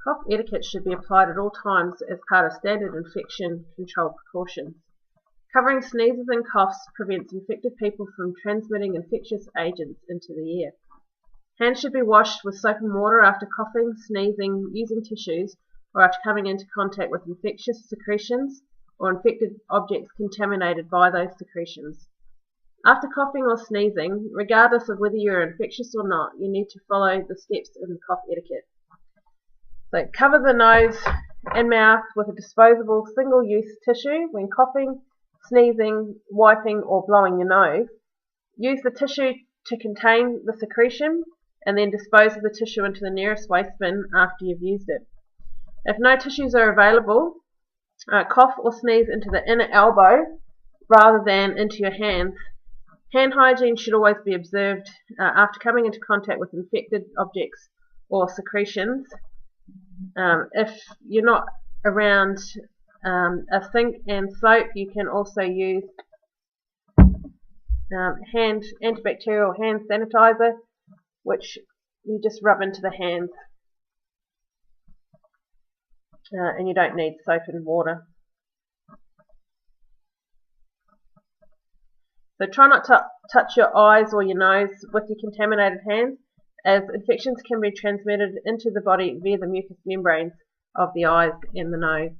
Cough etiquette should be applied at all times as part of standard infection control precautions. Covering sneezes and coughs prevents infected people from transmitting infectious agents into the air. Hands should be washed with soap and water after coughing, sneezing, using tissues, or after coming into contact with infectious secretions or infected objects contaminated by those secretions. After coughing or sneezing, regardless of whether you're infectious or not, you need to follow the steps in cough etiquette. So cover the nose and mouth with a disposable single-use tissue when coughing, sneezing, wiping or blowing your nose. Use the tissue to contain the secretion and then dispose of the tissue into the nearest waste bin after you've used it. If no tissues are available, cough or sneeze into the inner elbow rather than into your hands. Hand hygiene should always be observed after coming into contact with infected objects or secretions. If you're not around a sink and soap, you can also use antibacterial hand sanitizer, which you just rub into the hands, and you don't need soap and water. So try not to touch your eyes or your nose with your contaminated hands, as infections can be transmitted into the body via the mucous membranes of the eyes and the nose.